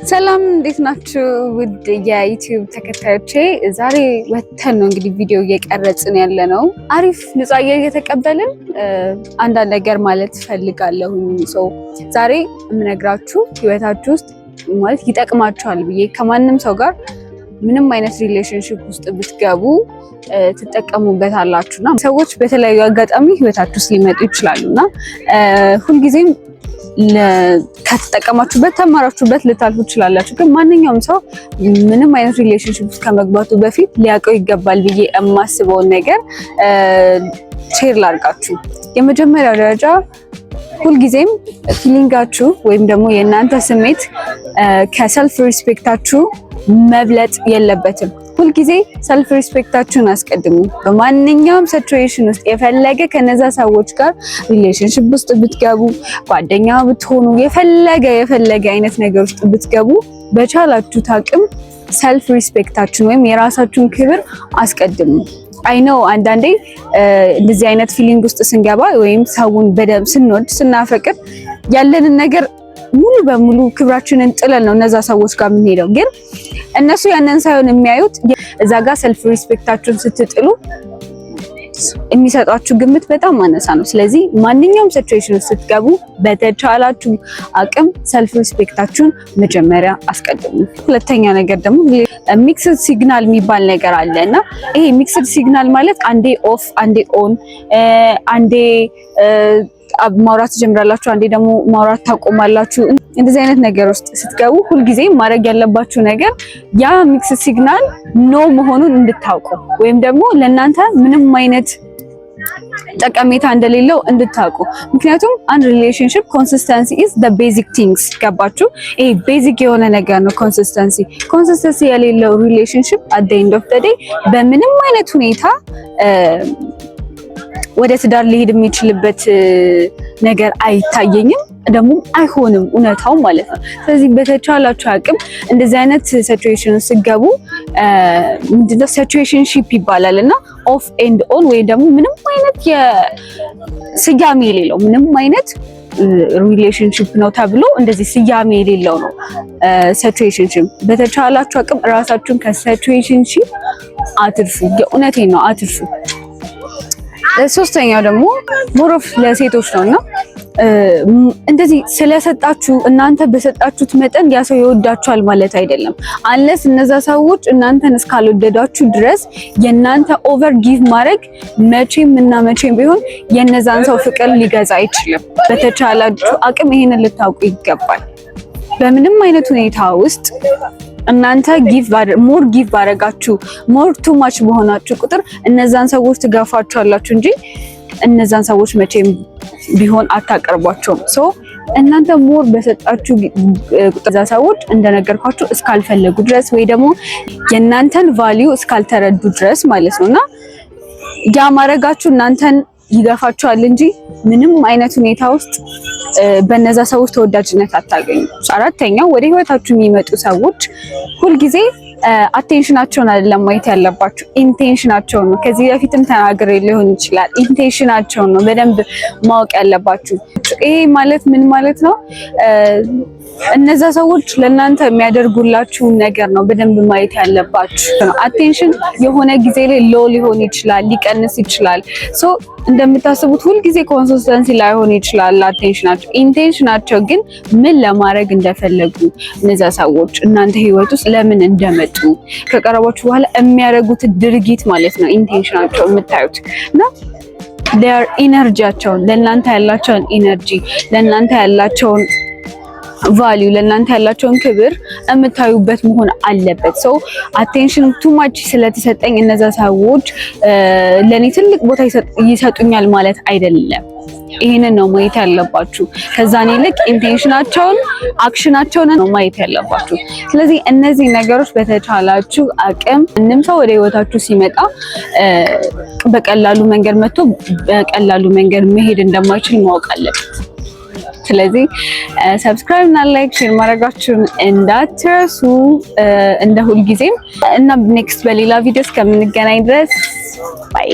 ሰላም እንዴት ናችሁ? ውድ የዩቲዩብ ተከታዮቼ ዛሬ ወተን ነው እንግዲህ ቪዲዮ እየቀረጽን ያለ ነው። አሪፍ ንጹህ አየር እየተቀበልን አንዳንድ ነገር ማለት ፈልጋለሁ። ዛሬ የምነግራችሁ ህይወታችሁ ውስጥ ማለት ይጠቅማችኋል ብዬ ከማንም ሰው ጋር ምንም አይነት ሪሌሽንሺፕ ውስጥ ብትገቡ ትጠቀሙበታላችሁና ሰዎች በተለያዩ አጋጣሚ ህይወታችሁ ውስጥ ሊመጡ ይችላሉና ሁልጊዜም ከተጠቀማችሁበት ተማራችሁበት ልታልፉ ትችላላችሁ። ግን ማንኛውም ሰው ምንም አይነት ሪሌሽንሺፕ ውስጥ ከመግባቱ በፊት ሊያውቀው ይገባል ብዬ የማስበውን ነገር ሼር ላድርጋችሁ። የመጀመሪያው ደረጃ ሁልጊዜም ፊሊንጋችሁ ወይም ደግሞ የእናንተ ስሜት ከሰልፍ ሪስፔክታችሁ መብለጥ የለበትም። ሁልጊዜ ሰልፍ ሪስፔክታችሁን አስቀድሙ። በማንኛውም ሲቹዌሽን ውስጥ የፈለገ ከነዛ ሰዎች ጋር ሪሌሽንሺፕ ውስጥ ብትገቡ፣ ጓደኛ ብትሆኑ፣ የፈለገ አይነት ነገር ውስጥ ብትገቡ በቻላችሁት አቅም ሰልፍ ሪስፔክታችሁን ወይም የራሳችሁን ክብር አስቀድሙ። አይ ኖ አንዳንዴ እንደዚህ አይነት ፊሊንግ ውስጥ ስንገባ ወይም ሰውን በደንብ ስንወድ ስናፈቅር ያለንን ነገር ሙሉ በሙሉ ክብራችንን ጥለን ነው እነዛ ሰዎች ጋር የምንሄደው። ግን እነሱ ያንን ሳይሆን የሚያዩት እዛ ጋር ሰልፍ ሪስፔክታችሁን ስትጥሉ የሚሰጧችሁ ግምት በጣም አነሳ ነው። ስለዚህ ማንኛውም ሲቹዌሽን ውስጥ ስትገቡ በተቻላችሁ አቅም ሰልፍ ሪስፔክታችሁን መጀመሪያ አስቀድሙ። ሁለተኛ ነገር ደግሞ ሚክስድ ሲግናል የሚባል ነገር አለ እና ይሄ ሚክስድ ሲግናል ማለት አንዴ ኦፍ አንዴ ኦን፣ አንዴ ማውራት ትጀምራላችሁ፣ አንዴ ደግሞ ማውራት ታቆማላችሁ። እንደዚህ አይነት ነገር ውስጥ ስትገቡ ሁልጊዜ ማድረግ ያለባችሁ ነገር ያ ሚክስ ሲግናል ኖ መሆኑን እንድታውቁ ወይም ደግሞ ለእናንተ ምንም አይነት ጠቀሜታ እንደሌለው እንድታውቁ። ምክንያቱም አንድ ሪሌሽንሺፕ ኮንሲስተንሲ ኢዝ ዘ ቤዚክ ቲንግስ። ገባችሁ? ይሄ ቤዚክ የሆነ ነገር ነው ኮንሲስተንሲ የሌለው ሪሌሽንሺፕ አት ዘ ኤንድ ኦፍ ዘ ዴይ በምንም አይነት ሁኔታ ወደ ትዳር ሊሄድ የሚችልበት ነገር አይታየኝም፣ ደግሞ አይሆንም እውነታው ማለት ነው። ስለዚህ በተቻላችሁ አቅም እንደዚህ አይነት ሲቹዌሽን ሲገቡ ምንድነው ሲቹዌሽንሺፕ ይባላል እና ኦፍ ኤንድ ኦን ወይ ደግሞ ምንም አይነት የስያሜ የሌለው ምንም አይነት ሪሌሽንሺፕ ነው ተብሎ እንደዚህ ስያሜ የሌለው ነው ሲቹዌሽንሺፕ። በተቻላችሁ አቅም ራሳችሁን ከሲቹዌሽንሺፕ አትርፉ። የእውነቴን ነው አትርፉ። ሶስተኛው ደግሞ ሞሮፍ ለሴቶች ነውና እንደዚህ ስለሰጣችሁ እናንተ በሰጣችሁት መጠን ያ ሰው ይወዳችኋል ማለት አይደለም። አንለስ እነዛ ሰዎች እናንተን እስካልወደዳችሁ ድረስ የእናንተ ኦቨር ጊቭ ማድረግ መቼም ቢሆን የነዛን ሰው ፍቅር ሊገዛ አይችልም። በተቻላችሁ አቅም ይሄንን ልታውቁ ይገባል። በምንም አይነት ሁኔታ ውስጥ እናንተ ሞር ጊቭ ባረጋችሁ ሞር ቱ ማች በሆናችሁ ቁጥር እነዛን ሰዎች ትገፋችኋላችሁ እንጂ እነዛን ሰዎች መቼም ቢሆን አታቀርቧቸውም። እናንተ ሞር በሰጣችሁ ቁጥር ሰዎች እንደነገርኳችሁ እስካልፈለጉ ድረስ ወይ ደግሞ የእናንተን ቫልዩ እስካልተረዱ ድረስ ማለት ነውና ያ ማረጋችሁ እናንተን ይገፋችኋል እንጂ ምንም አይነት ሁኔታ ውስጥ በነዛ ሰዎች ተወዳጅነት አታገኙ። አራተኛው ወደ ህይወታችሁ የሚመጡ ሰዎች ሁልጊዜ አቴንሽናቸውን አይደለም ማየት ያለባችሁ፣ ኢንቴንሽናቸውን ነው። ከዚህ በፊትም ተናግሬ ሊሆን ይችላል። ኢንቴንሽናቸውን ነው በደንብ ማወቅ ያለባችሁ። ይሄ ማለት ምን ማለት ነው? እነዛ ሰዎች ለእናንተ የሚያደርጉላችሁ ነገር ነው በደንብ ማየት ያለባችሁ። አቴንሽን የሆነ ጊዜ ላይ ሎ ሊሆን ይችላል፣ ሊቀንስ ይችላል። እንደምታስቡት ሁልጊዜ ኮንሲስተንሲ ላይሆን ይችላል አቴንሽናቸው። ኢንቴንሽናቸው ግን ምን ለማድረግ እንደፈለጉ እነዛ ሰዎች እናንተ ህይወት ውስጥ ለምን እንደመጡ ከቀረባችሁ በኋላ የሚያደርጉት ድርጊት ማለት ነው ኢንቴንሽናቸው የምታዩት እና ኢነርጂያቸውን ለእናንተ ያላቸውን ኢነርጂ ለእናንተ ያላቸውን ቫልዩ ለእናንተ ያላቸውን ክብር የምታዩበት መሆን አለበት። አቴንሽን ቱ ማች ስለተሰጠኝ እነዛ ሰዎች ለኔ ትልቅ ቦታ ይሰጡኛል ማለት አይደለም። ይሄንን ነው ማየት ያለባችሁ። ከዛኔ ይልቅ ኢንቴንሽናቸውን አክሽናቸውን ነው ማየት ያለባችሁ። ስለዚህ እነዚህ ነገሮች በተቻላችሁ አቅም ምንም ሰው ወደ ህይወታችሁ ሲመጣ በቀላሉ መንገድ መጥቶ በቀላሉ መንገድ መሄድ እንደማይችል ማወቅ አለበት። ስለዚህ ሰብስክራይብ እና ላይክ ሼር ማድረጋችሁን እንዳትረሱ እንደ ሁልጊዜም እና ኔክስት በሌላ ቪዲዮ እስከምንገናኝ ድረስ ባይ።